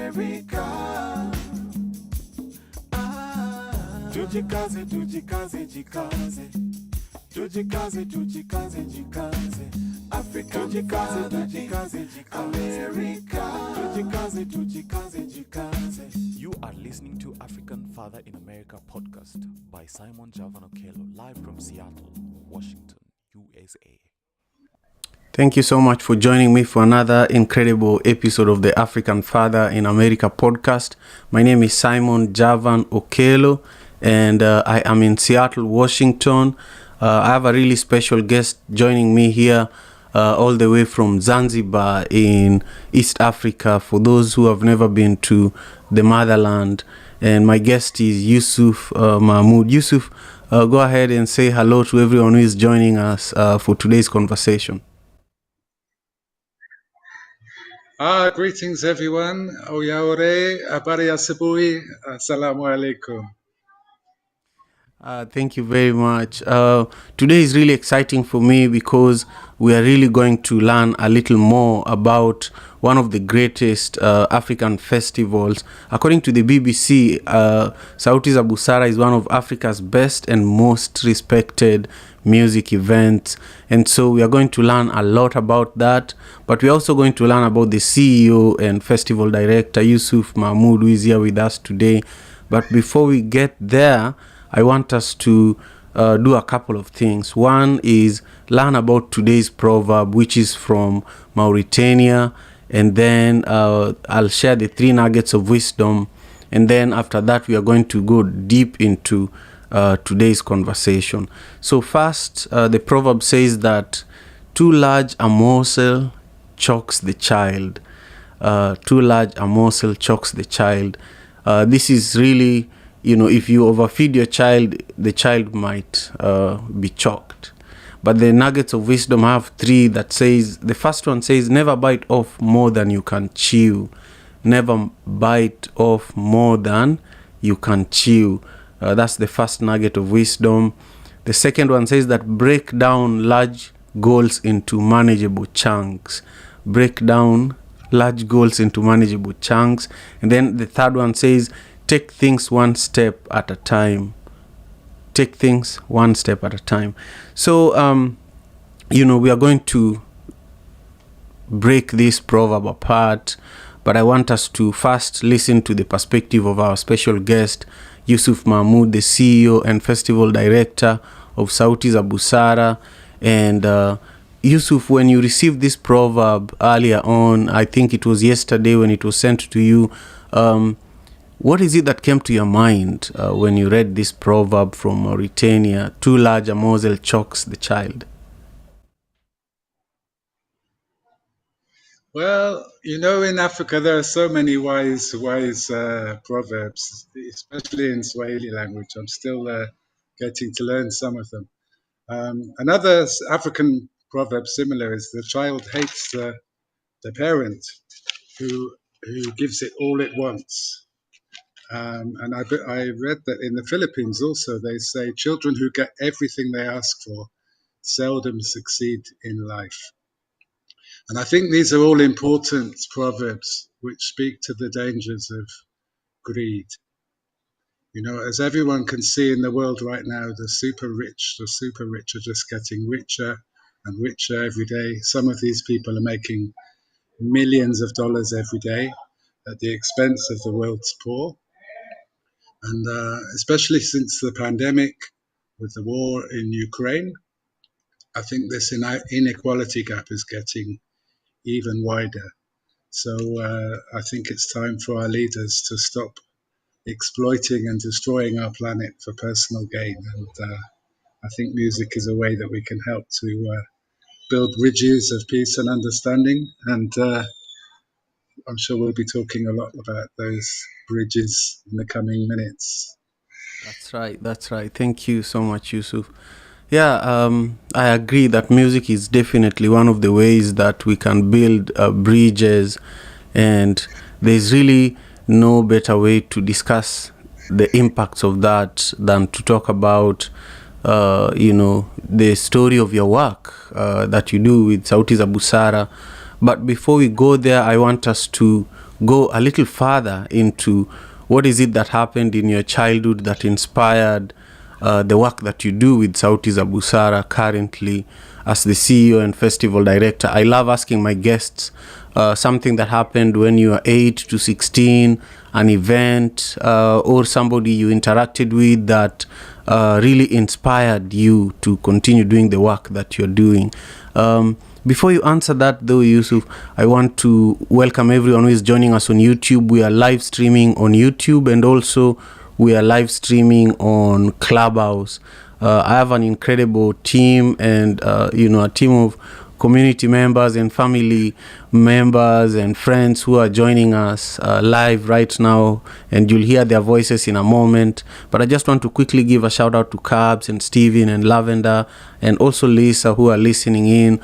America. Tujikaze, tujikaze, jikaze. Tujikaze, tujikaze, jikaze. Africa, tujikaze, tujikaze, jikaze. America. Tujikaze, tujikaze, jikaze. You are listening to African Father in America podcast by Simon Javan Okello, live from Seattle, Washington, USA. Thank you so much for joining me for another incredible episode of the African Father in America podcast. My name is Simon Javan Okello, and I am in Seattle, Washington. I have a really special guest joining me here all the way from Zanzibar in East Africa, for those who have never been to the motherland. And my guest is Yusuf Mahmoud. Yusuf, go ahead and say hello to everyone who is joining us for today's conversation. Greetings everyone. Oyaore, Abari Asibui, Assalamu alaikum. Thank you very much. Today is really exciting for me because we are really going to learn a little more about one of the greatest African festivals. According to the BBC, Sauti za Busara is one of Africa's best and most respected music events. And so we are going to learn a lot about that. But we're also going to learn about the CEO and festival director, Yusuf Mahmoud, who is here with us today. But before we get there, I want us to do a couple of things. One is learn about today's proverb, which is from Mauritania. And then I'll share the 3 nuggets of wisdom. And then after that, we are going to go deep into today's conversation. So first, the proverb says that too large a morsel chokes the child. Too large a morsel chokes the child. This is really, if you overfeed your child, the child might be choked. But the nuggets of wisdom have 3 that says, the first one says, never bite off more than you can chew. Never bite off more than you can chew. That's the first nugget of wisdom. The second one says that break down large goals into manageable chunks. Break down large goals into manageable chunks. And then the third one says, take things one step at a time. Take things one step at a time. So, we are going to break this proverb apart, but I want us to first listen to the perspective of our special guest, Yusuf Mahmoud, the CEO and festival director of Sauti za Busara. And Yusuf, when you received this proverb earlier on, I think it was yesterday when it was sent to you, what is it that came to your mind when you read this proverb from Mauritania, too large a morsel chokes the child? Well, in Africa there are so many wise proverbs, especially in Swahili language. I'm still getting to learn some of them. Another African proverb similar is the child hates the parent who gives it all it wants. And I read that in the Philippines also they say children who get everything they ask for seldom succeed in life. And I think these are all important proverbs which speak to the dangers of greed. As everyone can see in the world right now, the super rich are just getting richer and richer every day. Some of these people are making millions of dollars every day at the expense of the world's poor. And especially since the pandemic, with the war in Ukraine, I think this inequality gap is getting even wider. So I think it's time for our leaders to stop exploiting and destroying our planet for personal gain. And I think music is a way that we can help to build bridges of peace and understanding. And I'm sure we'll be talking a lot about those bridges in the coming minutes. That's right. Thank you so much, Yusuf. Yeah, I agree that music is definitely one of the ways that we can build bridges, and there's really no better way to discuss the impacts of that than to talk about, the story of your work that you do with Sauti za Busara. But before we go there, I want us to go a little further into what is it that happened in your childhood that inspired the work that you do with Sauti za Busara currently as the CEO and festival director. I love asking my guests something that happened when you were 8 to 16, an event or somebody you interacted with that really inspired you to continue doing the work that you're doing. Before you answer that though, Yusuf, I want to welcome everyone who is joining us on YouTube. We are live streaming on YouTube, and also we are live streaming on Clubhouse. I have an incredible team, and a team of community members and family members and friends who are joining us live right now, and you'll hear their voices in a moment. But I just want to quickly give a shout out to Cabs and Steven and Lavender and also Lisa who are listening in.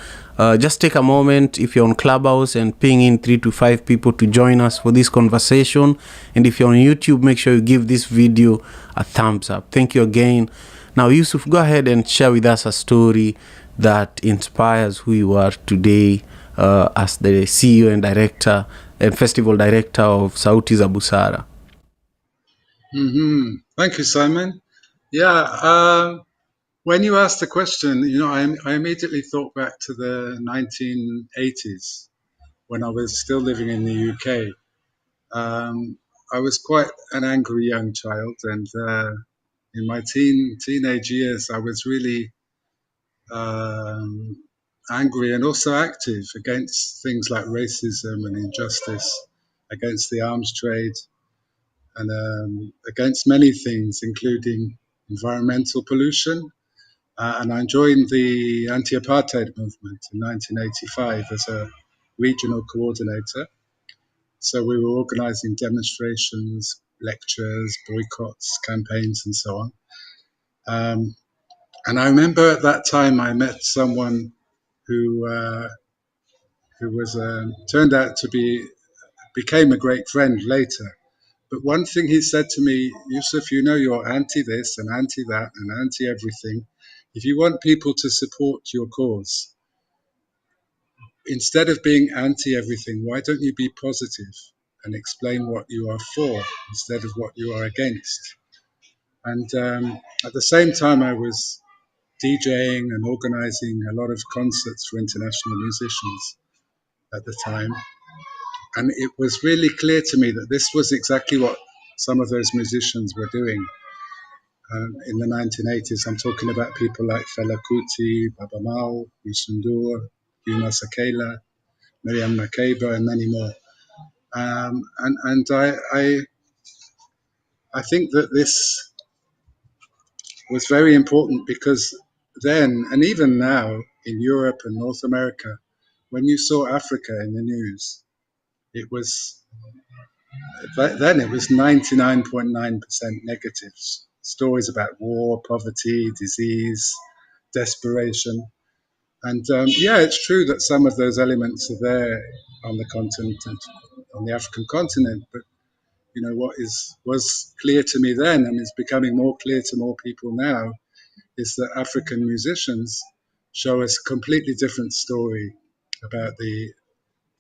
Just take a moment if you're on Clubhouse and ping in 3 to 5 people to join us for this conversation. And if you're on YouTube, make sure you give this video a thumbs up. Thank you again. Now, Yusuf, go ahead and share with us a story that inspires who you are today as the CEO and director and festival director of Sauti za Busara. Thank you, Simon. Yeah, when you asked the question, I immediately thought back to the 1980s when I was still living in the UK. I was quite an angry young child, and in my teenage years, I was really angry and also active against things like racism and injustice, against the arms trade, and against many things, including environmental pollution. And I joined the anti-apartheid movement in 1985 as a regional coordinator. So we were organizing demonstrations, lectures, boycotts, campaigns, and so on. And I remember at that time I met someone who was turned out to became a great friend later. But one thing he said to me, Yusuf, you're anti this and anti that and anti everything. If you want people to support your cause, instead of being anti everything, why don't you be positive and explain what you are for instead of what you are against? And at the same time, I was DJing and organizing a lot of concerts for international musicians at the time. And it was really clear to me that this was exactly what some of those musicians were doing in the 1980s. I'm talking about people like Fela Kuti, Baba Mal, Yusundur, Yuma Sakela, Miriam Makeba, and many more. And I think that this was very important because then, and even now in Europe and North America, when you saw Africa in the news, it was 99.9% negative stories about war, poverty, disease, desperation. And it's true that some of those elements are there on the continent, on the African continent. But what was clear to me then, and is becoming more clear to more people now, is that African musicians show us a completely different story about the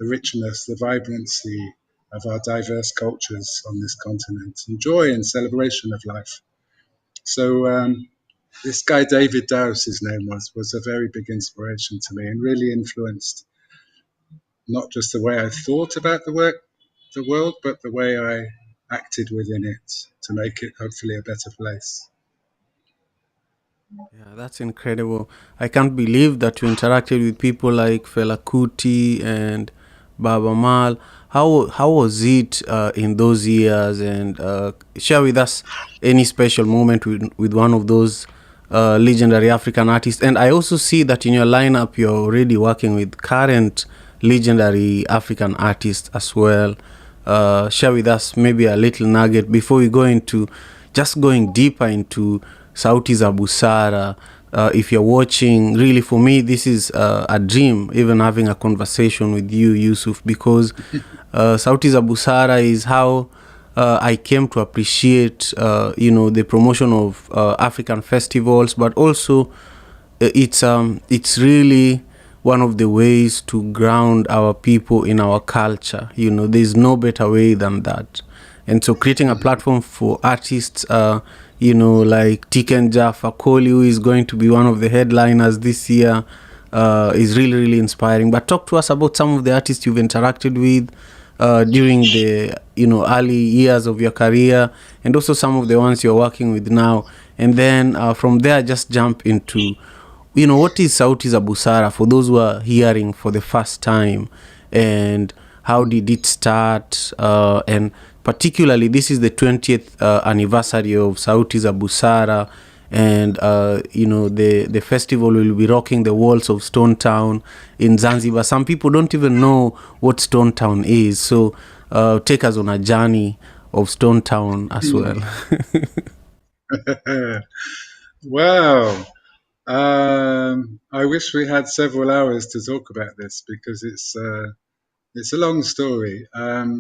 richness, the vibrancy of our diverse cultures on this continent, and joy and celebration of life. So this guy, David Dowse, his name was a very big inspiration to me and really influenced not just the way I thought about the world, but the way I acted within it to make it hopefully a better place. Yeah, that's incredible. I can't believe that you interacted with people like Fela Kuti and Baba Mal. How was it in those years? And share with us any special moment with one of those legendary African artists. And I also see that in your lineup, you're already working with current legendary African artists as well. Share with us maybe a little nugget before we go into just going deeper into Sauti za Busara. If you're watching, really for me, this is a dream, even having a conversation with you, Yusuf, because Sauti za Busara is how I came to appreciate, the promotion of African festivals, but also it's really one of the ways to ground our people in our culture. There's no better way than that. And so creating a platform for artists, like Tikenja Fakoli, who is going to be one of the headliners this year, is really, really inspiring. But talk to us about some of the artists you've interacted with during the early years of your career, and also some of the ones you're working with now. And then from there, just jump into what is Sauti za Busara for those who are hearing for the first time, and how did it start? And particularly, this is the 20th anniversary of Sauti za Busara, and the festival will be rocking the walls of Stone Town in Zanzibar. Some people don't even know what Stone Town is, so take us on a journey of Stone Town as well. Wow. I wish we had several hours to talk about this, because it's a long story. I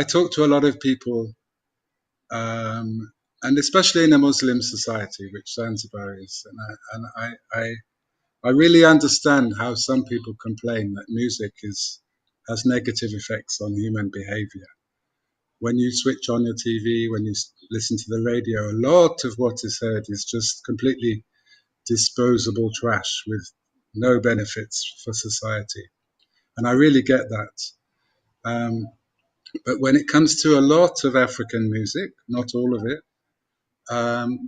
talk to a lot of people, and especially in a Muslim society, which Zanzibar is, I really understand how some people complain that music has negative effects on human behavior. When you switch on your TV, when you listen to the radio, a lot of what is heard is just completely disposable trash with no benefits for society. And I really get that. But when it comes to a lot of African music, not all of it,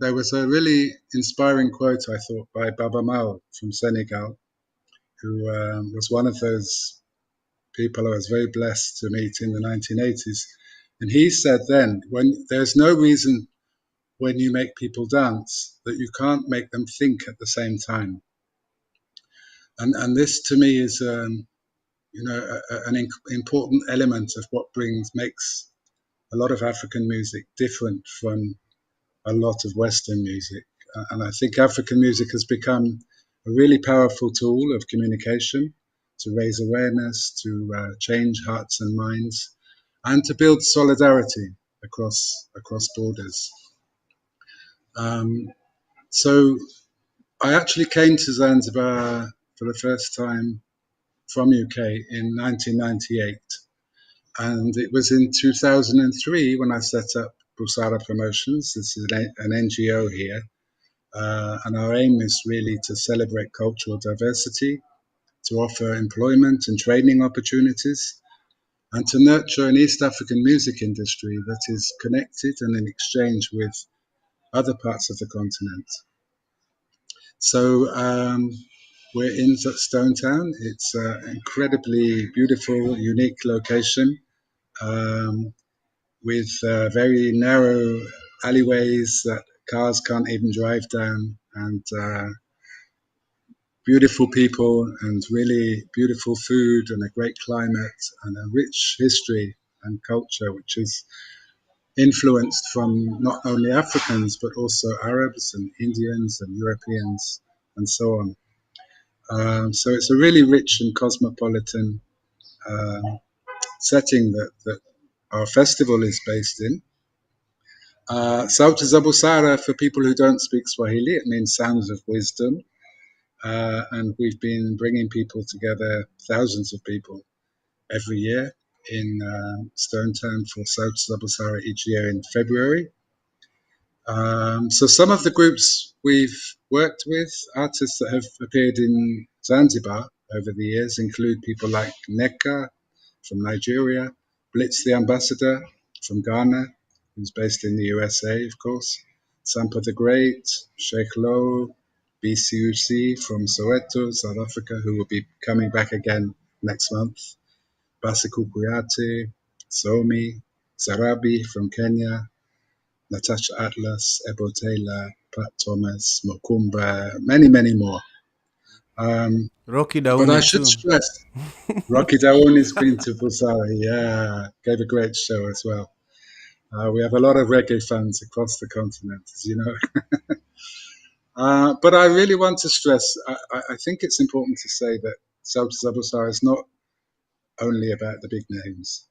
there was a really inspiring quote, I thought, by Baba Mal from Senegal, who was one of those people I was very blessed to meet in the 1980s. And he said then, when there's no reason when you make people dance that you can't make them think at the same time. And this to me is an important element of what makes a lot of African music different from a lot of Western music. And I think African music has become a really powerful tool of communication, to raise awareness, to change hearts and minds, and to build solidarity across borders. So I actually came to Zanzibar for the first time from UK in 1998. And it was in 2003 when I set up Busara Promotions. This is an NGO here. And our aim is really to celebrate cultural diversity, to offer employment and training opportunities, and to nurture an East African music industry that is connected and in exchange with other parts of the continent. So we're in Stone Town. It's an incredibly beautiful, unique location, with very narrow alleyways that cars can't even drive down, and beautiful people, and really beautiful food, and a great climate, and a rich history and culture, which is influenced from not only Africans but also Arabs and Indians and Europeans and so on. So it's a really rich and cosmopolitan setting that our festival is based in. Sauti za Busara, for people who don't speak Swahili, it means sounds of wisdom. And we've been bringing people together, thousands of people, every year in Stone Town for Sauti za Busara each year in February. So some of the groups we've worked with, artists that have appeared in Zanzibar over the years, include people like Neka from Nigeria, Blitz the Ambassador from Ghana, who's based in the USA, of course, Sampa the Great, Sheikh Low, BCUC from Soweto, South Africa, who will be coming back again next month, Basiku Kuyate, Somi, Zarabi from Kenya, Natasha Atlas, Ebo Taylor, Pat Thomas, Mokumba, many, many more. Rocky But I Dauni should too. stress, Rocky Daoni's been to Busara, yeah, gave a great show as well. We have a lot of reggae fans across the continent, as you know. But I really want to stress, I think it's important to say that Sauti za Busara is not only about the big names.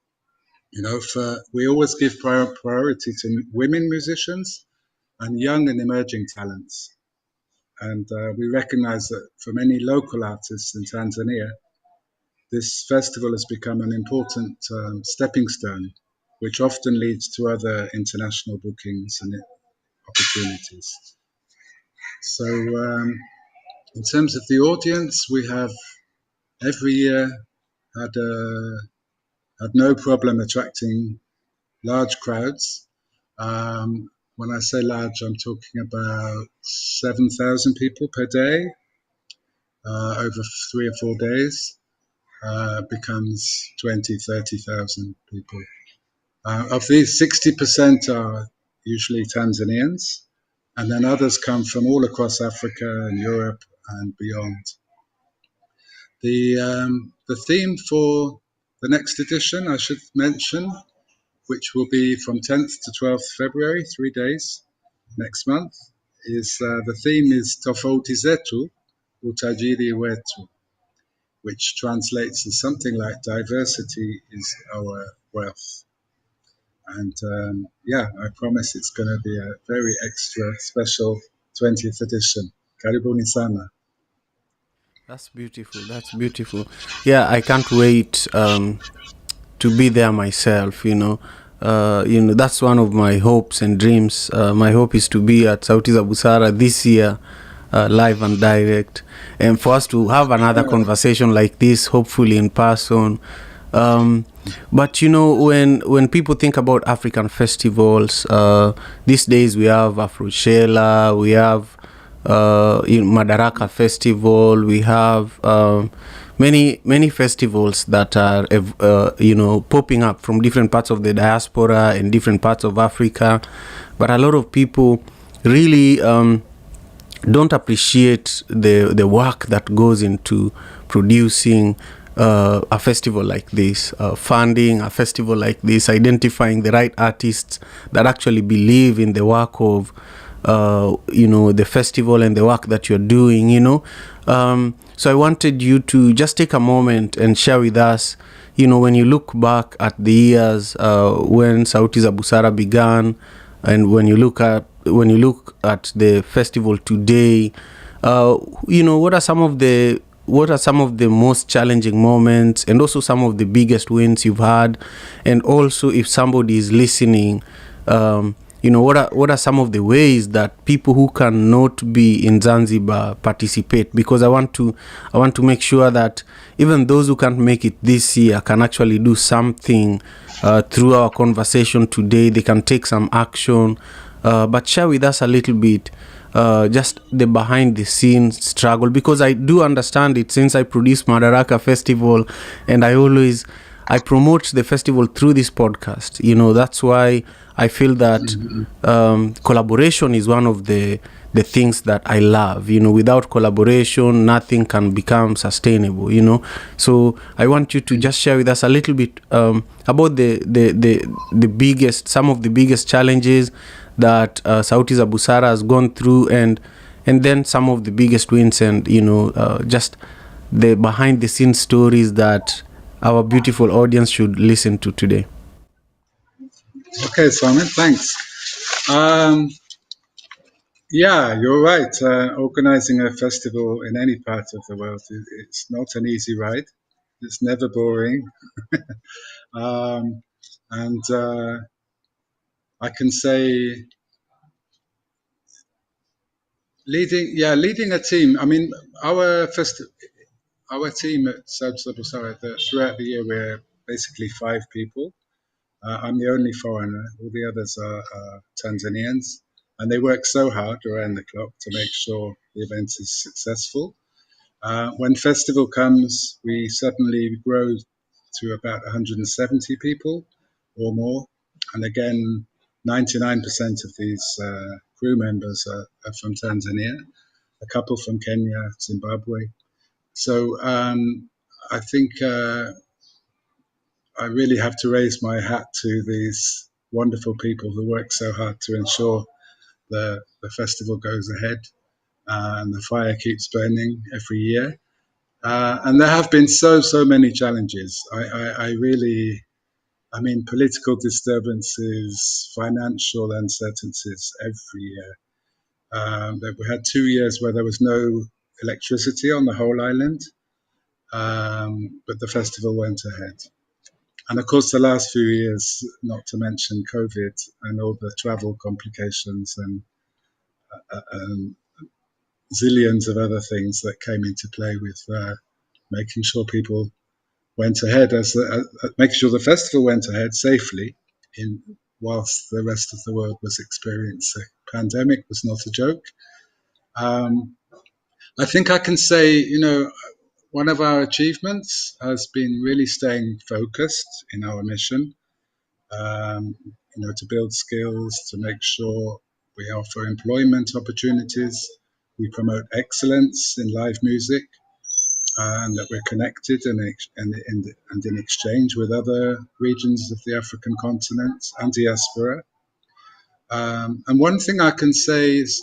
We always give priority to women musicians and young and emerging talents. And we recognize that for many local artists in Tanzania, this festival has become an important stepping stone, which often leads to other international bookings and opportunities. So, in terms of the audience, we have every year had no problem attracting large crowds. When I say large, I'm talking about 7,000 people per day over 3 or 4 days. Becomes 20, 30,000 people. Of these, 60% are usually Tanzanians, and then others come from all across Africa and Europe and beyond. The theme for the next edition, I should mention, which will be from 10th to 12th February, 3 days next month, is the theme is Tofauti zetu, utajiri wetu, which translates to something like diversity is our wealth. And I promise it's going to be a very extra special 20th edition. Karibuni sana. That's beautiful. That's beautiful. Yeah, I can't wait to be there myself. That's one of my hopes and dreams. My hope is to be at Sauti za Busara this year, live and direct, and for us to have another conversation like this, hopefully in person. But when people think about African festivals, these days we have Afroshela, we have Madaraka Festival, we have many festivals that are popping up from different parts of the diaspora and different parts of Africa, but a lot of people really don't appreciate the work that goes into producing a festival like this, funding a festival like this, identifying the right artists that actually believe in the work of the festival and the work that you're doing, so I wanted you to just take a moment and share with us, when you look back at the years when Sauti za Busara began, and when you look at the festival today, what are some of the most challenging moments, and also some of the biggest wins you've had, and also if somebody is listening, what are some of the ways that people who cannot be in Zanzibar participate? Because I want to make sure that even those who can't make it this year can actually do something through our conversation today. They can take some action, but share with us a little bit just the behind the scenes struggle, because I do understand it since I produce Madaraka Festival, and I promote the festival through this podcast. That's why I feel that collaboration is one of the things that I love. Without collaboration, nothing can become sustainable. So I want you to just share with us a little bit about some of the biggest challenges that Sauti za Busara has gone through, and then some of the biggest wins, and just the behind the scenes stories that our beautiful audience should listen to today. Okay, Simon, thanks. You're right. Organizing a festival in any part of the world, it's not an easy ride. It's never boring. And I can say leading a team. I mean, our team at Sauti za Busara, throughout the year, we're basically 5 people. I'm the only foreigner. All the others are Tanzanians, and they work so hard around the clock to make sure the event is successful. When festival comes, we suddenly grow to about 170 people or more, and again, 99% of these crew members are from Tanzania, a couple from Kenya, Zimbabwe. So I think I really have to raise my hat to these wonderful people who work so hard to ensure the festival goes ahead and the fire keeps burning every year. And there have been so many challenges. I mean, political disturbances, financial uncertainties every year. That we had 2 years where there was no electricity on the whole island, but the festival went ahead. And of course, the last few years, not to mention COVID and all the travel complications and zillions of other things that came into play with making sure people went ahead, making sure the festival went ahead safely, whilst the rest of the world was experiencing a pandemic was not a joke. I think I can say, one of our achievements has been really staying focused in our mission, to build skills, to make sure we offer employment opportunities, we promote excellence in live music, and that we're connected and in exchange with other regions of the African continent and diaspora. And one thing I can say is,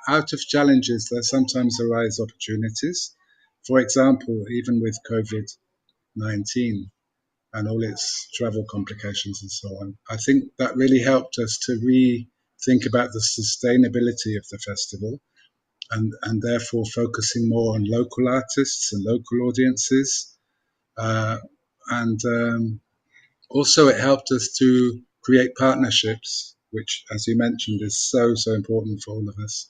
out of challenges, there sometimes arise opportunities. For example, even with COVID-19 and all its travel complications and so on, I think that really helped us to rethink about the sustainability of the festival, and therefore focusing more on local artists and local audiences. And also it helped us to create partnerships, which, as you mentioned, is so important for all of us.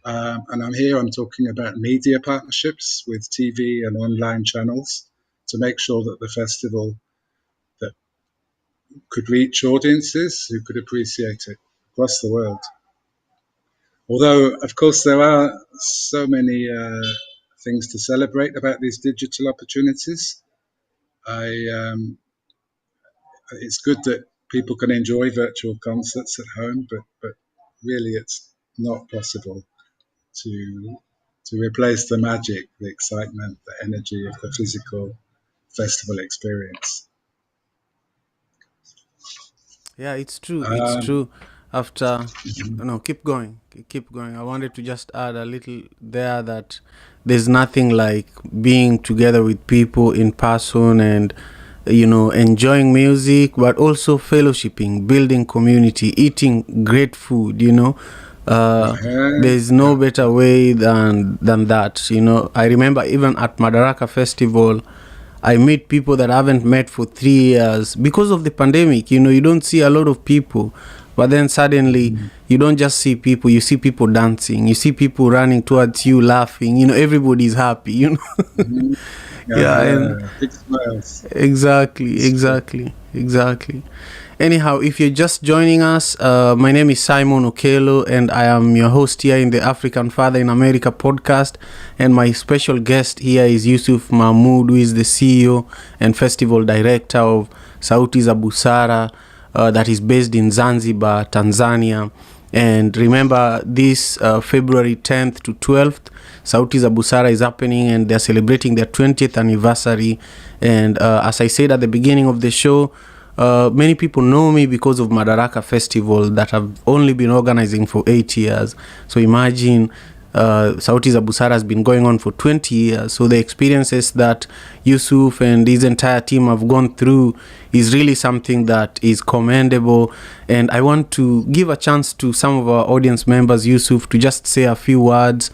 And I'm talking about media partnerships with TV and online channels to make sure that the festival that could reach audiences who could appreciate it across the world. Although, of course, there are so many things to celebrate about these digital opportunities. It's good that people can enjoy virtual concerts at home, but really it's not possible to replace the magic, the excitement, the energy of the physical festival experience. Yeah, it's true. It's true. After, keep going. I wanted to just add a little there that there's nothing like being together with people in person and, enjoying music, but also fellowshipping, building community, eating great food, there's no better way than that. I remember even at Madaraka Festival, I meet people that I haven't met for 3 years because of the pandemic. You don't see a lot of people, but then suddenly you don't just see people, you see people dancing, you see people running towards you, laughing, everybody's happy, Mm-hmm. And big smiles. Exactly. Anyhow, if you're just joining us, my name is Simon Okello, and I am your host here in the African Father in America podcast. And my special guest here is Yusuf Mahmoud, who is the CEO and Festival Director of Sauti za Busara, that is based in Zanzibar, Tanzania. And remember, this February 10th to 12th, Sauti za Busara is happening, and they're celebrating their 20th anniversary. And as I said at the beginning of the show, many people know me because of Madaraka Festival that I've only been organizing for 8 years. So imagine, Sauti za Busara has been going on for 20 years. So the experiences that Yusuf and his entire team have gone through is really something that is commendable. And I want to give a chance to some of our audience members, Yusuf, to just say a few words.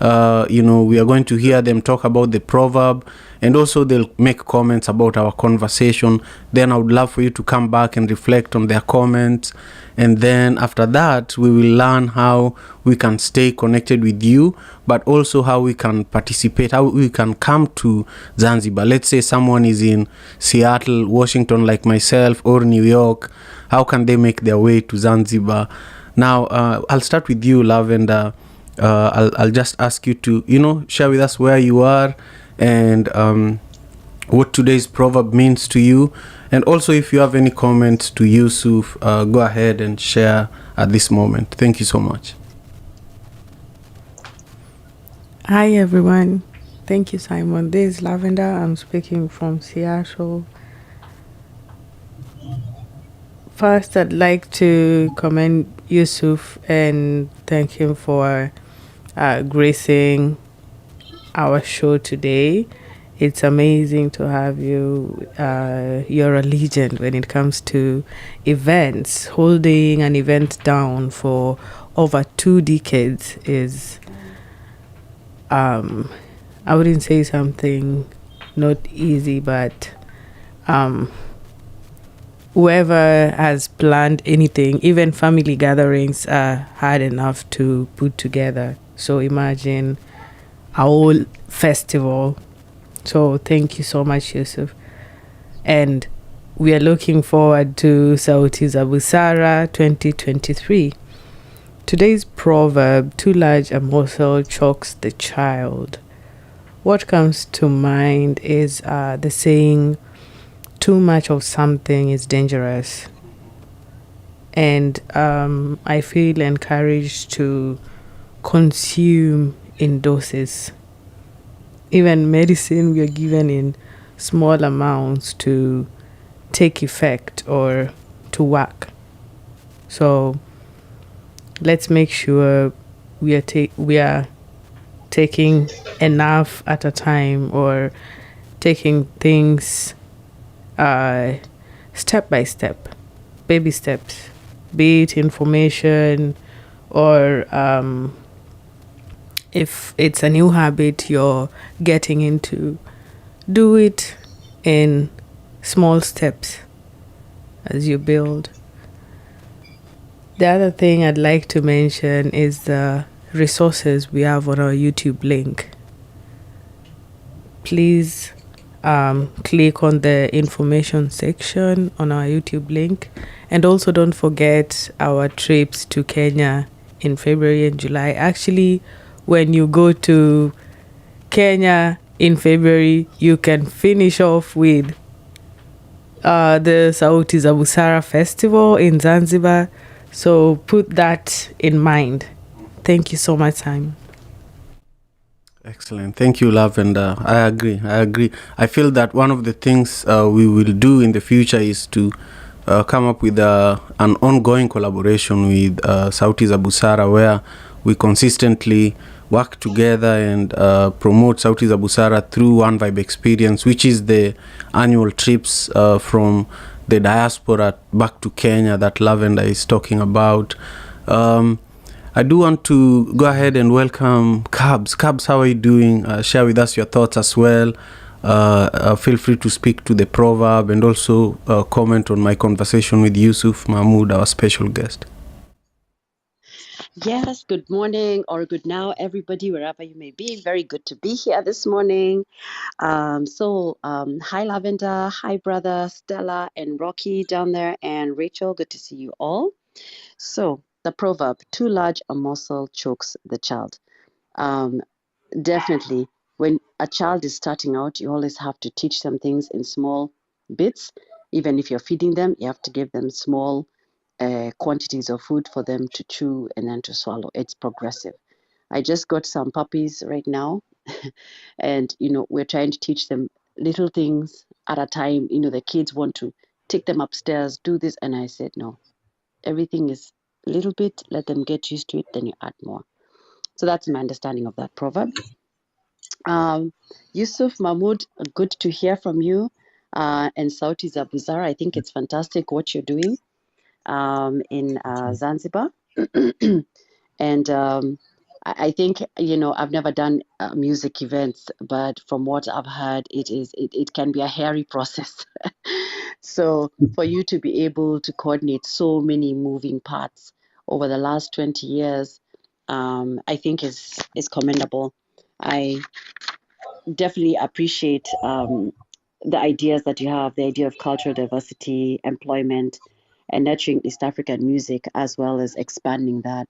We are going to hear them talk about the proverb, and also they'll make comments about our conversation. Then I would love for you to come back and reflect on their comments. And then after that, we will learn how we can stay connected with you, but also how we can participate, how we can come to Zanzibar. Let's say someone is in Seattle, Washington, like myself, or New York. How can they make their way to Zanzibar? Now, I'll start with you, Lavender. I'll just ask you to, share with us where you are and what today's proverb means to you. And also, if you have any comments to Yusuf, go ahead and share at this moment. Thank you so much. Hi, everyone. Thank you, Simon. This is Lavender. I'm speaking from Seattle. First, I'd like to commend Yusuf and thank him for gracing our show today. It's amazing to have you. You're a legend when it comes to events, holding an event down for over 2 decades is, I wouldn't say something not easy, but whoever has planned anything, even family gatherings, are hard enough to put together. So imagine a whole festival. So thank you so much, Yusuf. And we are looking forward to Sauti za Busara 2023. Today's proverb, too large a morsel chokes the child. What comes to mind is the saying, too much of something is dangerous. And I feel encouraged to consume in doses. Even medicine we are given in small amounts to take effect or to work. So let's make sure we are taking enough at a time, or taking things step by step, baby steps, be it information or if it's a new habit you're getting into, do it in small steps as you build. The other thing I'd like to mention is the resources we have on our YouTube link. Please click on the information section on our YouTube link. And also don't forget our trips to Kenya in February and July. Actually, when you go to Kenya in February, you can finish off with the Sauti za Busara Festival in Zanzibar. So put that in mind. Thank you so much, Simon. Excellent. Thank you, Lavender. I agree. I feel that one of the things we will do in the future is to come up with an ongoing collaboration with Sauti za Busara, where we consistently work together and promote Sauti za Busara through One Vibe Experience, which is the annual trips from the diaspora back to Kenya that Lavender is talking about. I do want to go ahead and welcome Cabs. Cabs, how are you doing? Share with us your thoughts as well. Feel free to speak to the proverb and also comment on my conversation with Yusuf Mahmoud, our special guest. Yes, good morning or good now, everybody, wherever you may be. Very good to be here this morning. Hi, Lavender. Hi, brother Stella and Rocky down there, and Rachel. Good to see you all. So, the proverb, too large a morsel chokes the child. Definitely, when a child is starting out, you always have to teach them things in small bits. Even if you're feeding them, you have to give them small quantities of food for them to chew and then to swallow. It's progressive. I just got some puppies right now, and we're trying to teach them little things at a time. The kids want to take them upstairs, do this, and I said no. Everything is a little bit. Let them get used to it, then you add more. So that's my understanding of that proverb. Yusuf Mahmoud, good to hear from you. And Sauti za Busara, I think it's fantastic what you're doing in Zanzibar. And I think, I've never done music events, but from what I've heard, it can be a hairy process. So for you to be able to coordinate so many moving parts over the last 20 years, I think is commendable. I definitely appreciate the ideas that you have, the idea of cultural diversity, employment, and nurturing East African music, as well as expanding that,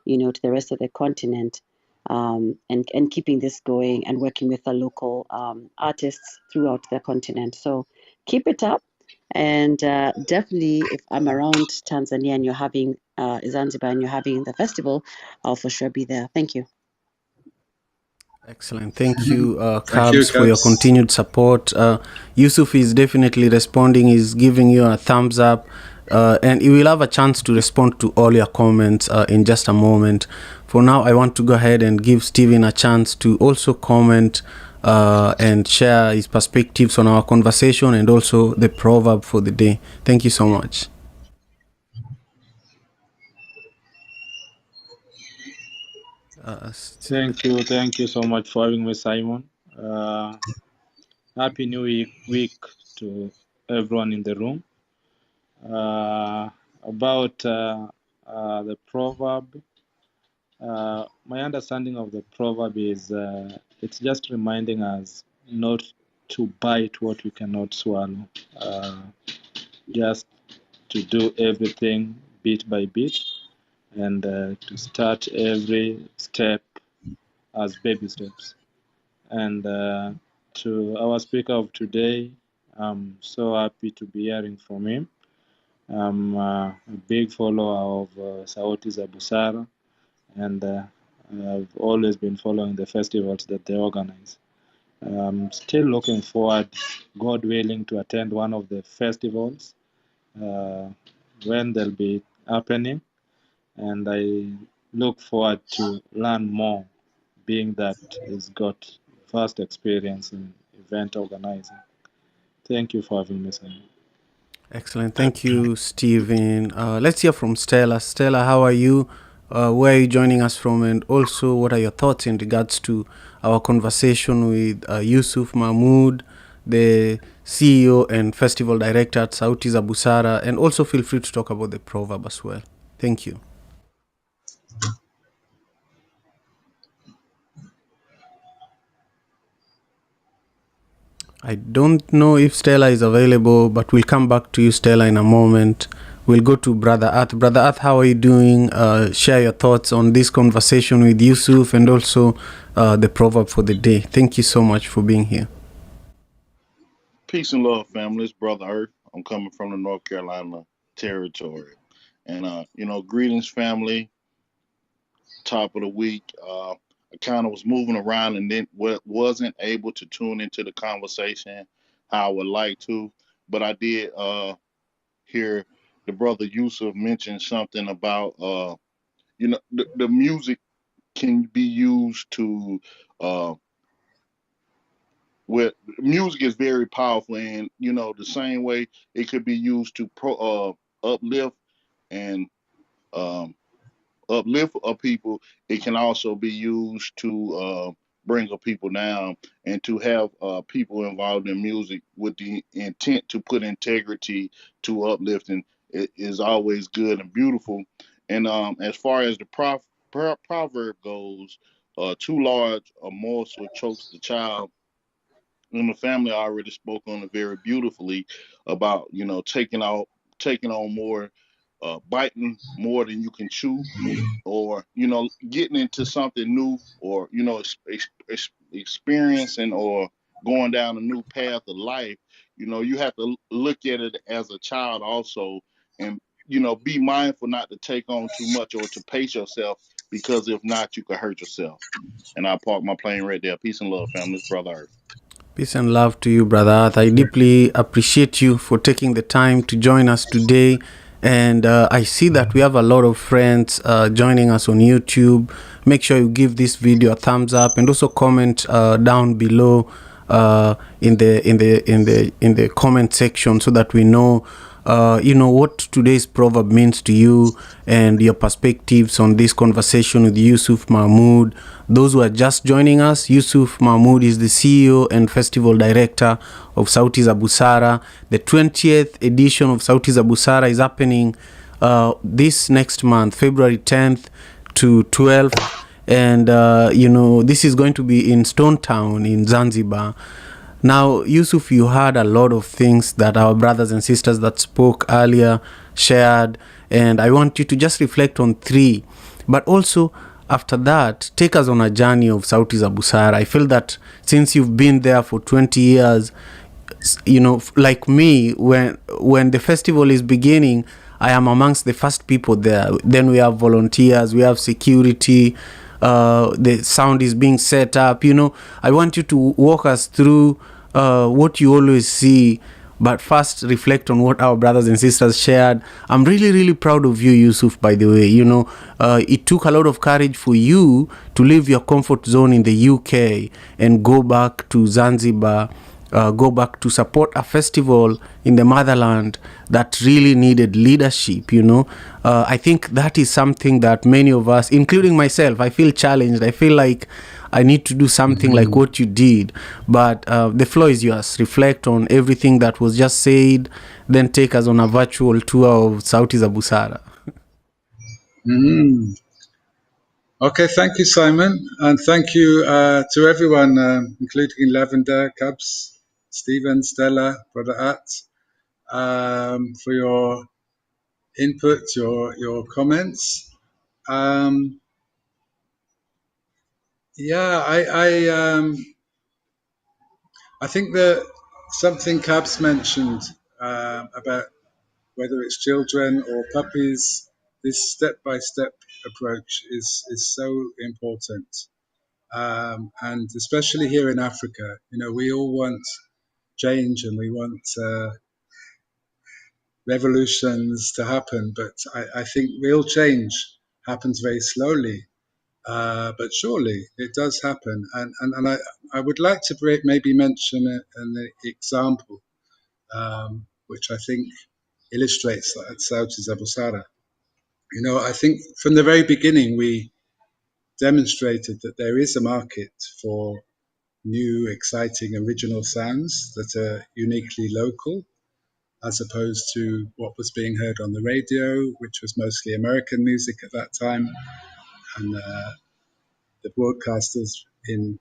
to the rest of the continent, and keeping this going and working with the local artists throughout the continent. So keep it up. And definitely, if I'm around Tanzania and you're having Zanzibar and you're having the festival, I'll for sure be there. Thank you. Excellent. Thank you, Thank you, Cabs, for your Cabs. continued support. Yusuf is definitely responding. He's giving you a thumbs up. And you will have a chance to respond to all your comments in just a moment. For now, I want to go ahead and give Steven a chance to also comment and share his perspectives on our conversation and also the proverb for the day. Thank you so much. Thank you so much for having me, Simon. Happy New Week to everyone in the room. About the proverb, my understanding of the proverb is it's just reminding us not to bite what we cannot swallow, just to do everything bit by bit, and to start every step as baby steps. And to our speaker of today, I'm so happy to be hearing from him. I'm a big follower of Sauti za Busara, and I've always been following the festivals that they organize. I'm still looking forward, God willing, to attend one of the festivals when they'll be happening, and I look forward to learn more, being that he's got vast experience in event organizing. Thank you for having me, Simon. Excellent. Thank you, Stephen. Let's hear from Stella. Stella, how are you? Where are you joining us from? And also, what are your thoughts in regards to our conversation with Yusuf Mahmoud, the CEO and Festival Director at Sauti za Busara? And also, feel free to talk about the proverb as well. Thank you. I don't know if Stella is available, but we'll come back to you, Stella, in a moment. We'll go to Brother Earth. Brother Earth, how are you doing? Share your thoughts on this conversation with Yusuf and also the proverb for the day. Thank you so much for being here. Peace and love, family. It's Brother Earth. I'm coming from the North Carolina territory. And, greetings, family. Top of the week. I kind of was moving around and then wasn't able to tune into the conversation how I would like to. But I did hear the brother Yusuf mention something about, the music can be used to, music is very powerful, and the same way it could be used to uplift and uplift people, it can also be used to bring a people down, and to have people involved in music with the intent to put integrity to uplifting is always good and beautiful. And as far as the proverb goes, too large a morsel chokes the child. And the family already spoke on it very beautifully about taking on more, biting more than you can chew, or getting into something new, or experiencing or going down a new path of life. You have to look at it as a child also, and be mindful not to take on too much or to pace yourself, because if not, you could hurt yourself. And I park my plane right there. Peace and love, family. It's Brother Earth. Peace and love to you, Brother Earth. I deeply appreciate you for taking the time to join us today. And I see that we have a lot of friends joining us on YouTube. Make sure you give this video a thumbs up and also comment down below in the comment section, so that we know what today's proverb means to you and your perspectives on this conversation with Yusuf Mahmoud. Those who are just joining us, Yusuf Mahmoud is the CEO and Festival Director of Sauti za Busara. The 20th edition of Sauti za Busara is happening this next month, February 10th to 12th. And, this is going to be in Stone Town in Zanzibar. Now, Yusuf, you heard a lot of things that our brothers and sisters that spoke earlier shared, and I want you to just reflect on 3. But also, after that, take us on a journey of Sauti za Busara. I feel that since you've been there for 20 years, like me, when the festival is beginning, I am amongst the first people there. Then we have volunteers, we have security, the sound is being set up. I want you to walk us through what you always see, but first reflect on what our brothers and sisters shared. I'm really, really proud of you, Yusuf, by the way. It took a lot of courage for you to leave your comfort zone in the UK and go back to Zanzibar go back to support a festival in the motherland that really needed leadership, you know. I think that is something that many of us, including myself, I feel challenged. I feel like I need to do something like what you did. But the floor is yours. Reflect on everything that was just said, then take us on a virtual tour of Sauti za Busara. Okay, thank you, Simon, and thank you to everyone, including Lavender, Cubs, Stephen, Stella, Brother At, for your input, your comments. Yeah, I think that something Cabs mentioned about whether it's children or puppies, this step-by-step approach is so important. And especially here in Africa, you know, we all want change and we want revolutions to happen, but I think real change happens very slowly. But surely it does happen. And I would like to maybe mention an example, which I think illustrates that at Sauti za Busara. You know, I think from the very beginning, we demonstrated that there is a market for new, exciting, original sounds that are uniquely local, as opposed to what was being heard on the radio, which was mostly American music at that time. And the broadcasters in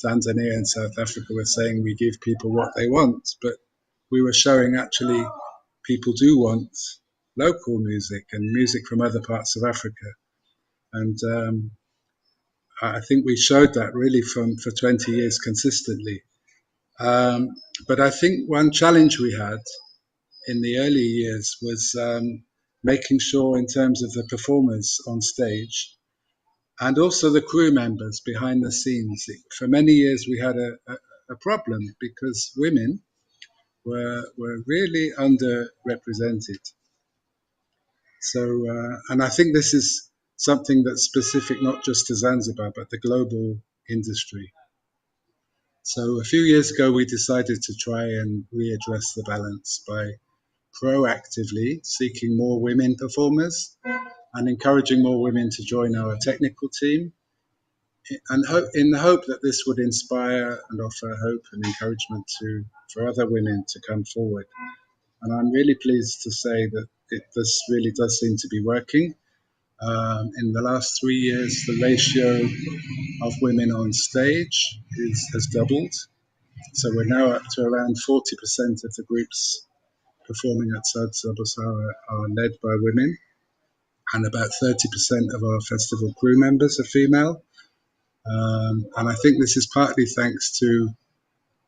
Tanzania and South Africa were saying we give people what they want, but we were showing actually people do want local music and music from other parts of Africa. And I think we showed that really for 20 years consistently. But I think one challenge we had in the early years was making sure in terms of the performers on stage and also the crew members behind the scenes. For many years we had a problem because women were really underrepresented. So, and I think this is something that's specific not just to Zanzibar, but the global industry. So a few years ago, we decided to try and readdress the balance by proactively seeking more women performers and encouraging more women to join our technical team, and in the hope that this would inspire and offer hope and encouragement for other women to come forward. And I'm really pleased to say that this really does seem to be working. In the last 3 years, the ratio of women on stage has doubled. So we're now up to around 40% of the groups performing at Sauti za Busara are led by women, and about 30% of our festival crew members are female. And I think this is partly thanks to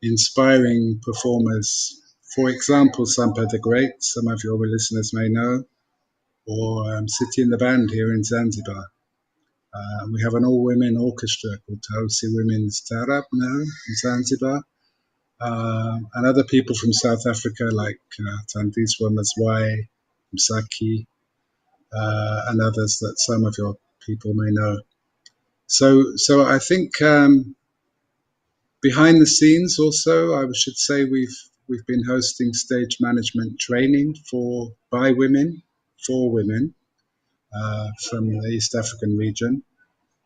inspiring performers. For example, Sampa the Great, some of your listeners may know, or City in the Band here in Zanzibar. We have an all-women orchestra called Tausi Women's Tarab now in Zanzibar. And other people from South Africa like Tandiswa Mazwai, Msaki, and others that some of your people may know. So I think behind the scenes also, I should say we've been hosting stage management training by women for women from the East African region,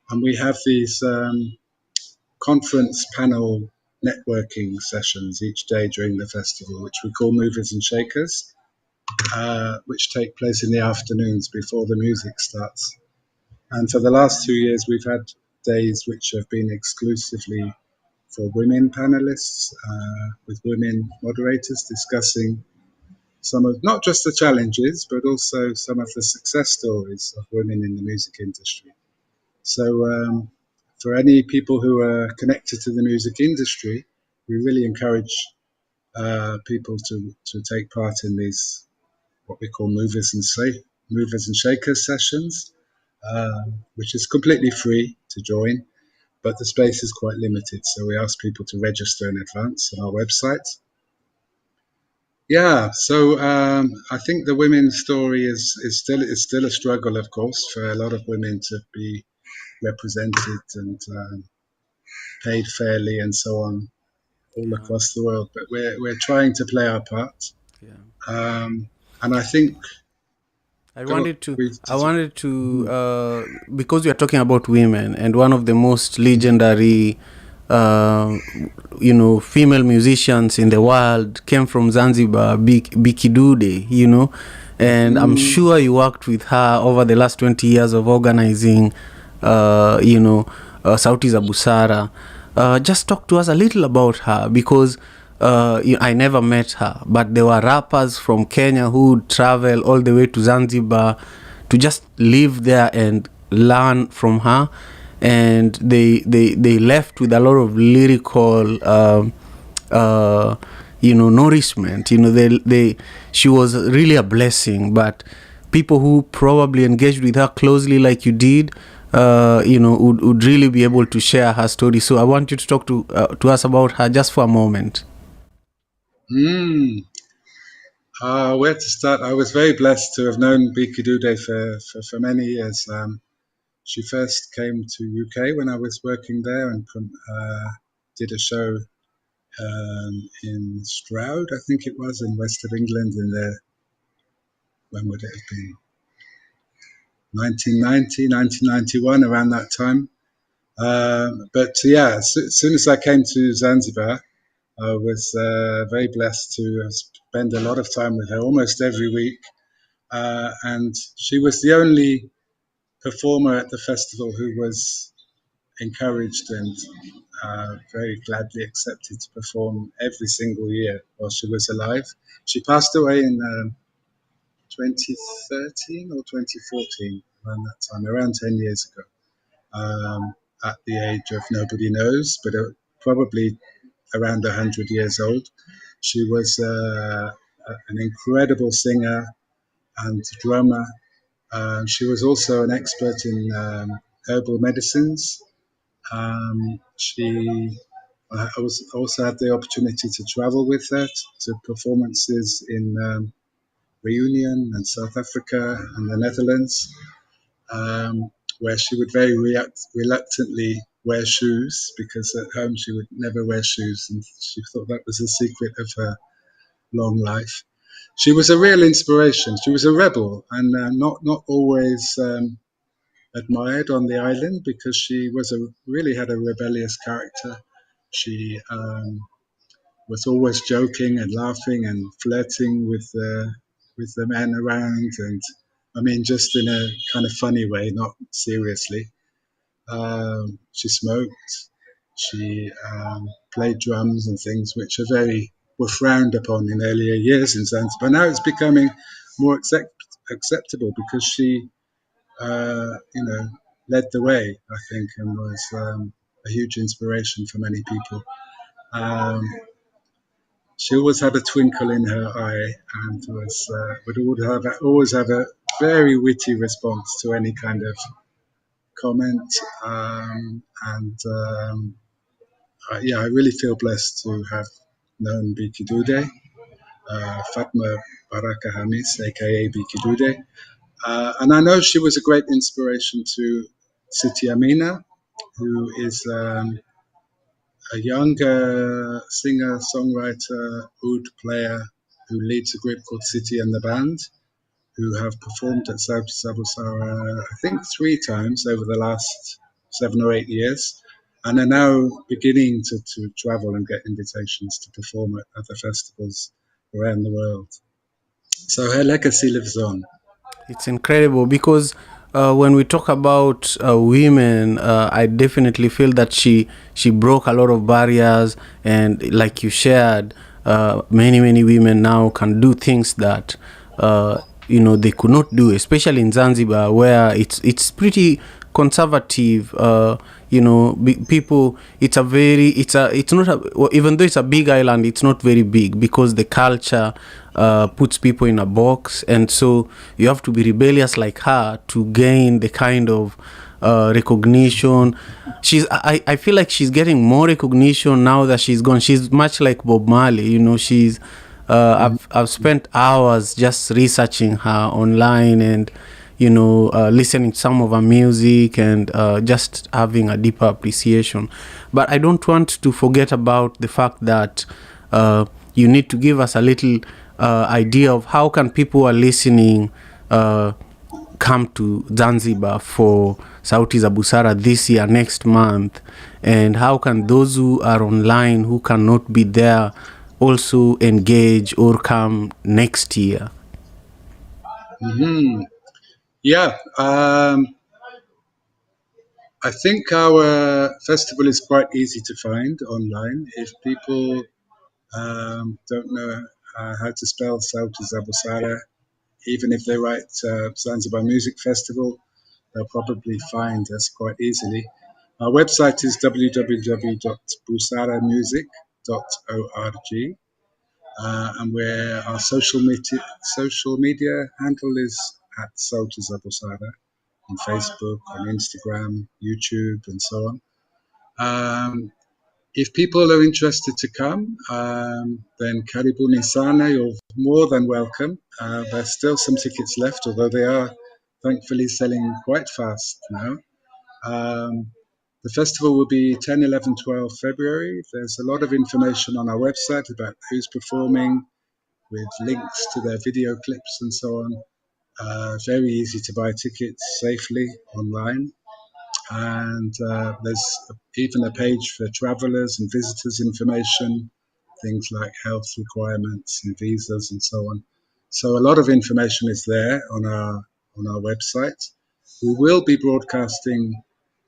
and we have these conference panel networking sessions each day during the festival, which we call Movers and Shakers, which take place in the afternoons before the music starts. And for the last 2 years, we've had days which have been exclusively for women panelists, with women moderators discussing some of not just the challenges, but also some of the success stories of women in the music industry. So for any people who are connected to the music industry, we really encourage people to take part in these, what we call movers and shakers sessions, which is completely free to join, but the space is quite limited. So we ask people to register in advance on our website. Yeah, so I think the women's story is still a struggle, of course, for a lot of women to be represented and paid fairly and so on, all across the world. But we're trying to play our part. And I think I wanted to because we are talking about women, and one of the most legendary female musicians in the world came from Zanzibar, Biki Dude, and I'm sure you worked with her over the last 20 years of organizing Sauti za Busara. Just talk to us a little about her, because I never met her, but there were rappers from Kenya who would travel all the way to Zanzibar to just live there and learn from her, and they left with a lot of lyrical nourishment. She was really a blessing. But people who probably engaged with her closely like you did would really be able to share her story. So I want you to talk to us about her just for a moment. Where to start? I was very blessed to have known Biki Dude for many years. She first came to UK when I was working there, and did a show in Stroud, I think it was, in west of England, when would it have been? 1990, 1991, around that time. But yeah, as soon as I came to Zanzibar, I was very blessed to spend a lot of time with her, almost every week. And she was the only performer at the festival who was encouraged and very gladly accepted to perform every single year while she was alive. She passed away in 2013 or 2014, around that time, around 10 years ago, at the age of nobody knows, but probably around 100 years old. She was an incredible singer and drummer. She was also an expert in herbal medicines. I also had the opportunity to travel with her to performances in Reunion and South Africa and the Netherlands, where she would very reluctantly wear shoes, because at home she would never wear shoes, and she thought that was the secret of her long life. She was a real inspiration. She was a rebel, and not always admired on the island, because she really had a rebellious character. She was always joking and laughing and flirting with the men around, and I mean, just in a kind of funny way, not seriously. She smoked. She played drums and things which were frowned upon in earlier years in Zanzibar. Now it's becoming more acceptable, because she, led the way, I think, and was a huge inspiration for many people. She always had a twinkle in her eye, and would always have a very witty response to any kind of comment. I really feel blessed to have known Biki Dude, Fatma Baraka Hamis, aka Biki Dude. And I know she was a great inspiration to Siti Amina, who is a young singer, songwriter, oud player, who leads a group called City and the Band, who have performed at Sauti za Busara, I think 3 times over the last 7 or 8 years, and are now beginning to travel and get invitations to perform at other festivals around the world. So her legacy lives on. It's incredible, because when we talk about women, I definitely feel that she broke a lot of barriers, and like you shared, many women now can do things that they could not do, especially in Zanzibar, where it's pretty conservative. People, it's not even though it's a big island, it's not very big, because the culture puts people in a box, and so you have to be rebellious like her to gain the kind of recognition. I feel like she's getting more recognition now that she's gone. She's much like Bob Marley, I've spent hours just researching her online, and listening to some of our music and just having a deeper appreciation. But I don't want to forget about the fact that you need to give us a little idea of how can people who are listening come to Zanzibar for Sauti za Busara this year, next month, and how can those who are online who cannot be there also engage or come next year? Yeah, I think our festival is quite easy to find online. If people don't know how to spell Sauti za Busara, even if they write Zanzibar Music Festival, they'll probably find us quite easily. Our website is www.busaramusic.org, and where our social media handle is at Sauti za Busara on Facebook, on Instagram, YouTube, and so on. If people are interested to come, then karibuni sana, you're more than welcome. There's still some tickets left, although they are thankfully selling quite fast now. The festival will be 10, 11, 12 February. There's a lot of information on our website about who's performing, with links to their video clips and so on. Very easy to buy tickets safely online. And there's even a page for travelers and visitors information, things like health requirements and visas and so on. So a lot of information is there on our website. We will be broadcasting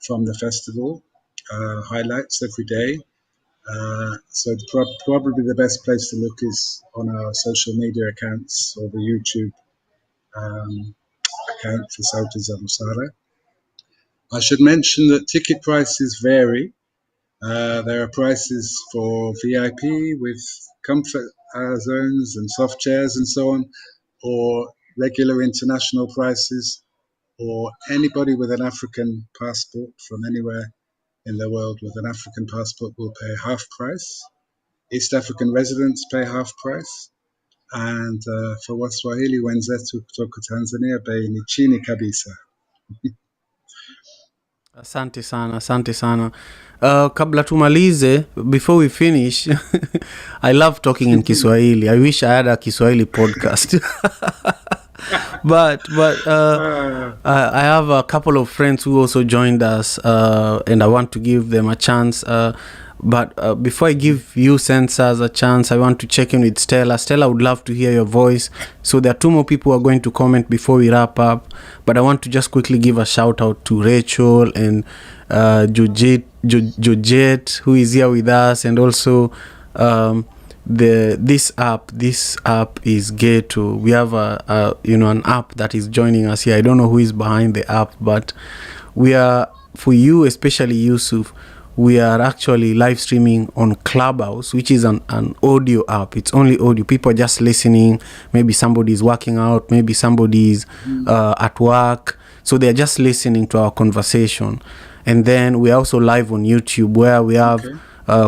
from the festival highlights every day. So probably the best place to look is on our social media accounts or the YouTube account for Sauti za Busara. I should mention that ticket prices vary. There are prices for VIP with comfort zones and soft chairs and so on, or regular international prices, or anybody with an African passport from anywhere in the world with an African passport will pay half price. East African residents pay half price. And for Waswahili wenzetu kutoka Tanzania, bei ni chini kabisa. Asante sana. Kabla tumalize, before we finish, I love talking in Kiswahili. I wish I had a Kiswahili podcast. but I have a couple of friends who also joined us, and I want to give them a chance. But before I give you Sensors a chance, I want to check in with Stella. Stella, I would love to hear your voice. So there are two more people who are going to comment before we wrap up. But I want to just quickly give a shout out to Rachel and Georgette, who is here with us, and also this app is Ghetto. We have an app that is joining us here. I don't know who is behind the app, but we are, for you, especially Yusuf, we are actually live streaming on Clubhouse, which is an audio app. It's only audio. People are just listening. Maybe somebody's working out. Maybe somebody's at work. So they're just listening to our conversation. And then we're also live on YouTube, where we have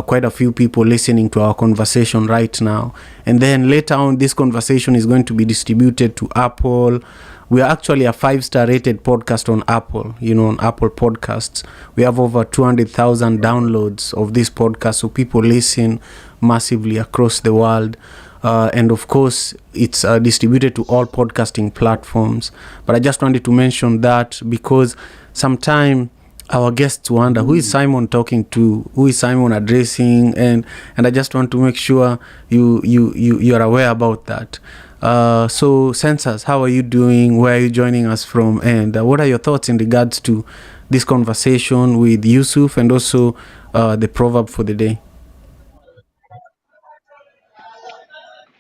quite a few people listening to our conversation right now. And then later on, this conversation is going to be distributed to Apple. We are actually a 5-star rated podcast on Apple, on Apple Podcasts. We have over 200,000 downloads of this podcast, so people listen massively across the world. And of course, it's distributed to all podcasting platforms. But I just wanted to mention that because sometimes our guests wonder, who is Simon talking to? Who is Simon addressing? And I just want to make sure you are aware about that. So Sensors, how are you doing? Where are you joining us from? And what are your thoughts in regards to this conversation with Yusuf and also the proverb for the day?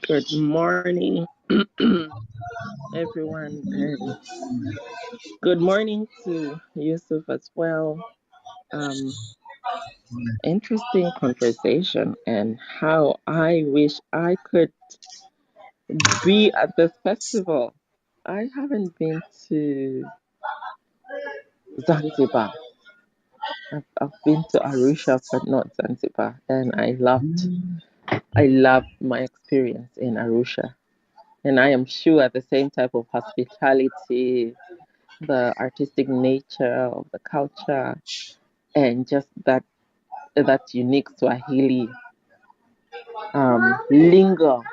Good morning, everyone, and good morning to Yusuf as well. Interesting conversation, and how I wish I could be at this festival. I haven't been to Zanzibar. I've been to Arusha, but not Zanzibar, and I loved my experience in Arusha. And I am sure the same type of hospitality, the artistic nature of the culture, and just that unique Swahili lingo.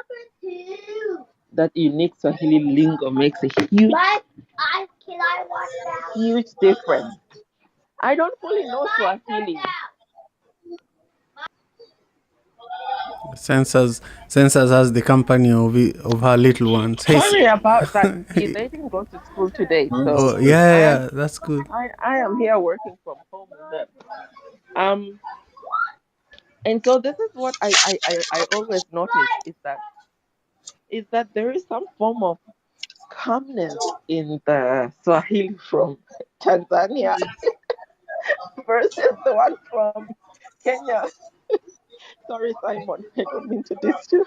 That unique Swahili lingo makes a huge difference. I don't fully know Swahili. Census has the company of her little ones. Hey, Sorry about that. They didn't go to school today, oh so yeah, that's good. I am here working from home with them. And so this is what I always notice is that there is some form of calmness in the Swahili from Tanzania versus the one from Kenya. Sorry, Simon, I don't mean to diss you.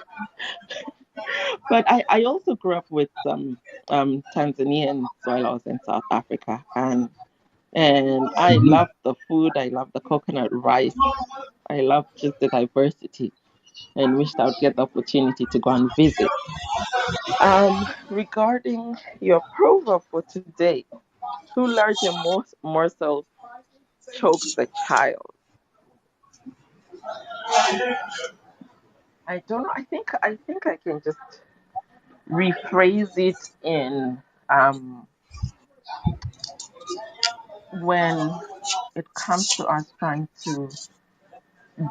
But I also grew up with some Tanzanians while I was in South Africa, and I love the food. I love the coconut rice. I love just the diversity, and wished I would get the opportunity to go and visit. Regarding your proverb for today, too large a morsel chokes the child. I don't know. I think I can just rephrase it in when it comes to us trying to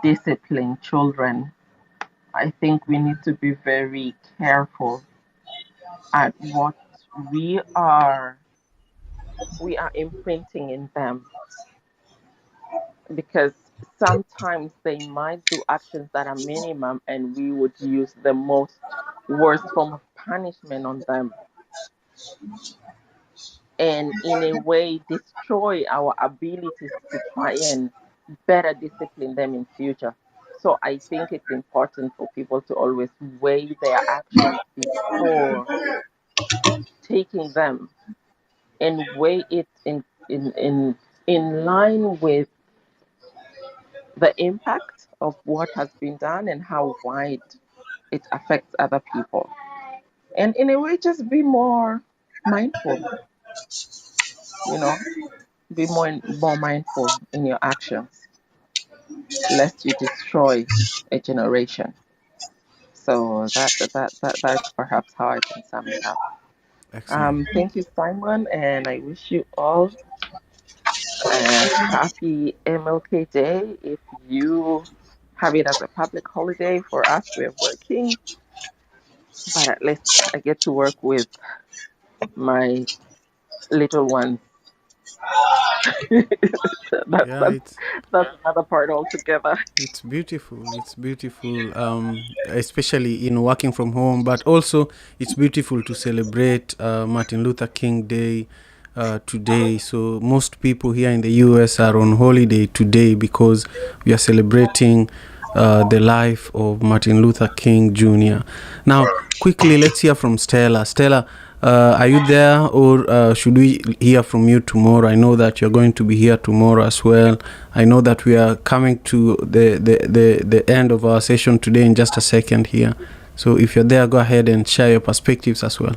discipline children. I think we need to be very careful at what we are we are imprinting in them, because sometimes they might do actions that are minimum and we would use the most worst form of punishment on them, and in a way destroy our abilities to try and better discipline them in future. So I think it's important for people to always weigh their actions before taking them, and weigh it in line with the impact of what has been done and how wide it affects other people. And in a way, just be more mindful, you know, be more mindful in your actions, lest you destroy a generation. So that's perhaps how I can sum it up. Excellent. Thank you, Simon, and I wish you all a happy MLK Day. If you have it as a public holiday, for us, we're working, but at least I get to work with my little ones. that's, Yeah, that's that's another part altogether. it's beautiful. It's beautiful, especially in working from home. But also, it's beautiful to celebrate Martin Luther King Day today. So most people here in the US are on holiday today because we are celebrating the life of Martin Luther King Jr. Now, quickly, let's hear from Stella. Stella, are you there, or should we hear from you tomorrow? I know that you're going to be here tomorrow as well. I know that we are coming to the end of our session today in just a second here. So if you're there, go ahead and share your perspectives as well.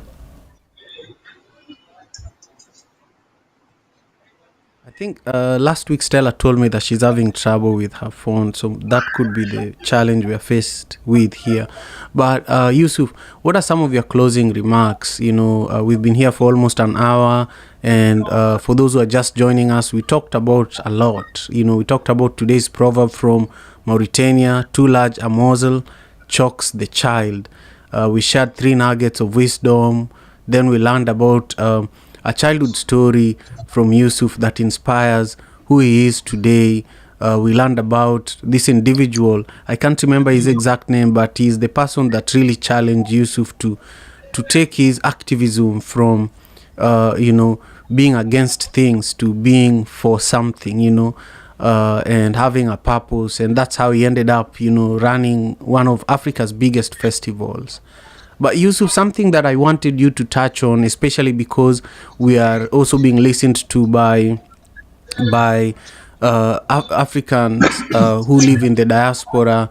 I think last week Stella told me that she's having trouble with her phone, so that could be the challenge we are faced with here. But Yusuf, what are some of your closing remarks? You know, we've been here for almost an hour, and for those who are just joining us, we talked about a lot. You know, we talked about today's proverb from Mauritania: too large a morsel chokes the child. We shared 3 nuggets of wisdom. Then we learned about a childhood story from Yusuf that inspires who he is today. We learned about this individual. I can't remember his exact name, but he's the person that really challenged Yusuf to take his activism from, being against things to being for something, and having a purpose. And that's how he ended up, running one of Africa's biggest festivals. But Yusuf, something that I wanted you to touch on, especially because we are also being listened to by Africans who live in the diaspora,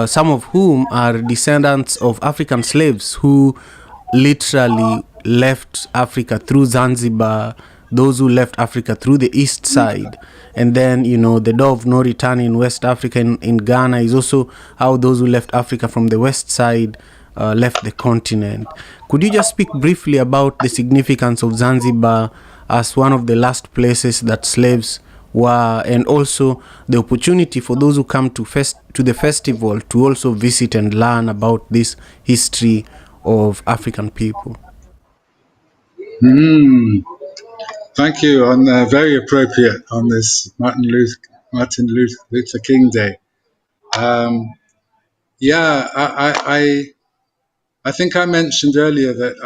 some of whom are descendants of African slaves who literally left Africa through Zanzibar those who left Africa through the east side. And then, the door of no return in West Africa, in Ghana, is also how those who left Africa from the west side left the continent. Could you just speak briefly about the significance of Zanzibar as one of the last places that slaves were, and also the opportunity for those who come to the festival to also visit and learn about this history of African people? Thank you. Very appropriate on this Martin Luther King Day. I think I mentioned earlier that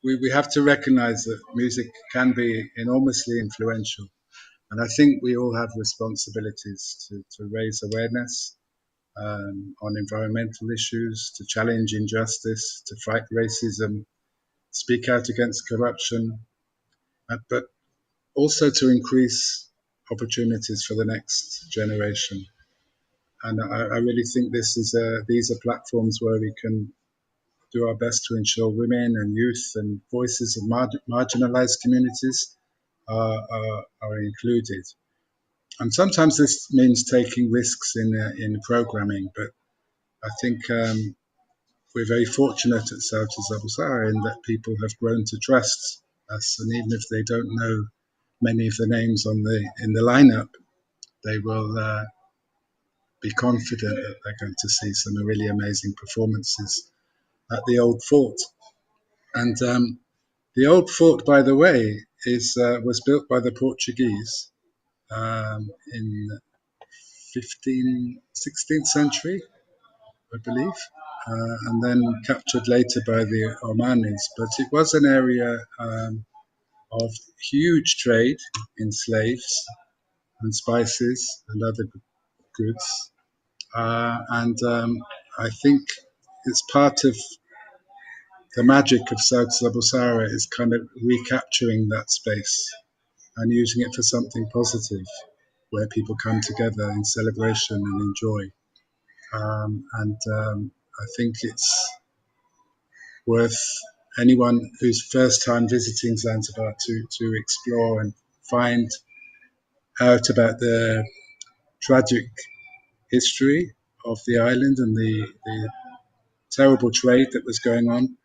we have to recognize that music can be enormously influential. And I think we all have responsibilities to raise awareness on environmental issues, to challenge injustice, to fight racism, speak out against corruption, but also to increase opportunities for the next generation. And I really think these are platforms where we can do our best to ensure women and youth and voices of marginalized communities are included. And sometimes this means taking risks in programming, but I think we're very fortunate at Sauti za Busara in that people have grown to trust us, and even if they don't know many of the names in the lineup, they will be confident that they're going to see some really amazing performances at the Old Fort. And the Old Fort, by the way, was built by the Portuguese in 16th century, I believe, and then captured later by the Omanis. But it was an area of huge trade in slaves and spices and other goods. And I think it's part of the magic of South Zabusara is kind of recapturing that space and using it for something positive, where people come together in celebration and enjoy. I think it's worth anyone who's first time visiting Zanzibar to explore and find out about the tragic history of the island and the terrible trade that was going on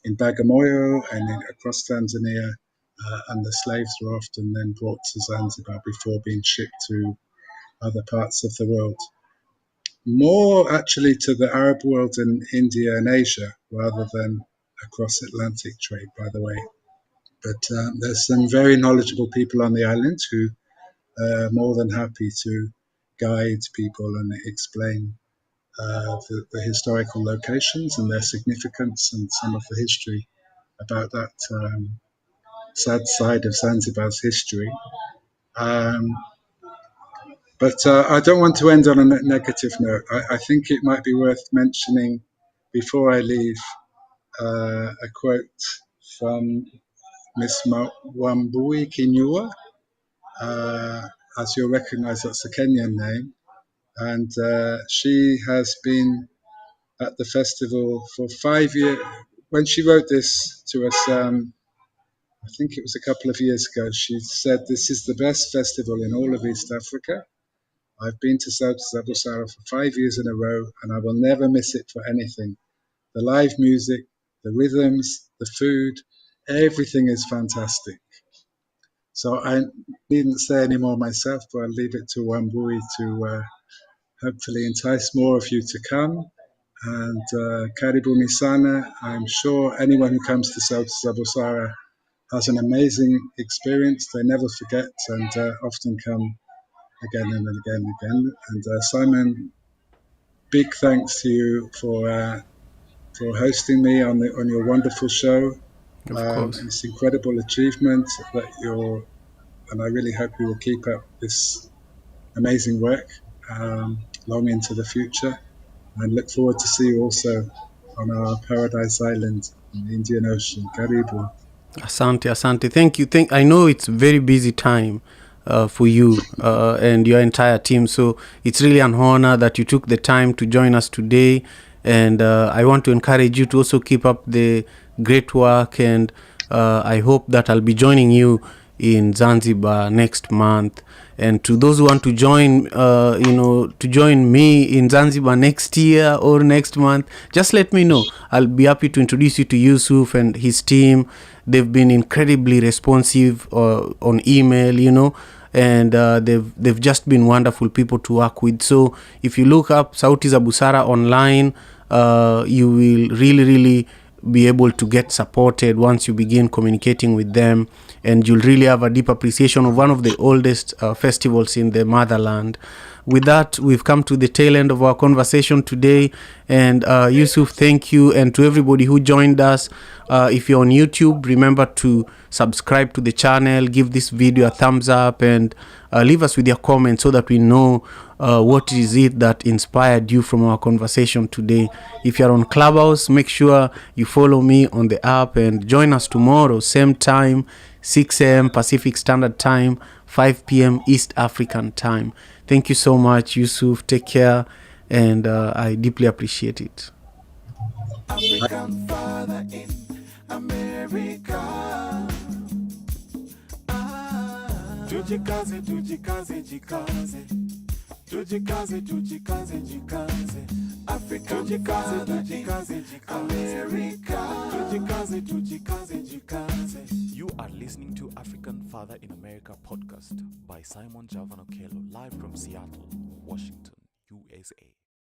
in Bagamoyo and across Tanzania. And the slaves were often then brought to Zanzibar before being shipped to other parts of the world. More actually to the Arab world and India and Asia rather than across Atlantic trade, by the way. But there's some very knowledgeable people on the island who are more than happy to guide people and explain the historical locations and their significance and some of the history about that sad side of Zanzibar's history. But I don't want to end on a negative note. I think it might be worth mentioning before I leave a quote from Miss Wambui Kinyua. As you'll recognize, that's a Kenyan name. And she has been at the festival for 5 years. When she wrote this to us, I think it was a couple of years ago, she said, "This is the best festival in all of East Africa. I've been to South Zabusara for 5 years in a row, and I will never miss it for anything. The live music, the rhythms, the food, everything is fantastic." So I needn't say any more myself, but I'll leave it to Wambui to hopefully entice more of you to come. And Karibuni Sana, I'm sure anyone who comes to South Zabusara has an amazing experience. They never forget and often come again and again and again. And Simon, big thanks to you for hosting me on your wonderful show. Of course. It's incredible achievement that and I really hope you will keep up this amazing work long into the future. And look forward to see you also on our Paradise Island in the Indian Ocean. Karibu. Asante. Thank you. I know it's a very busy time for you and your entire team. So it's really an honor that you took the time to join us today. And I want to encourage you to also keep up the great work and I hope that I'll be joining you in Zanzibar next month. And to those who want to join, to join me in Zanzibar next year or next month, just let me know. I'll be happy to introduce you to Yusuf and his team. They've been incredibly responsive on email, and they've just been wonderful people to work with. So if you look up Sauti za Busara online, you will really be able to get supported once you begin communicating with them, and you'll really have a deep appreciation of one of the oldest festivals in the motherland. With that, we've come to the tail end of our conversation today, and Yusuf, thank you, and to everybody who joined us. If you're on YouTube, remember to subscribe to the channel, give this video a thumbs up, and leave us with your comments so that we know what is it that inspired you from our conversation today. If you're on Clubhouse, make sure you follow me on the app and join us tomorrow, same time, 6 a.m. Pacific Standard Time, 5 p.m. East African Time. Thank you so much, Yusuf. Take care, and I deeply appreciate it. African father in America. Tujikaze, tujikaze, jikaze. Tujikaze, tujikaze, jikaze. African father in America. Tujikaze, tujikaze, jikaze. You are listening to African Father in America podcast by Simon Javan Okello, live from Seattle, Washington, USA.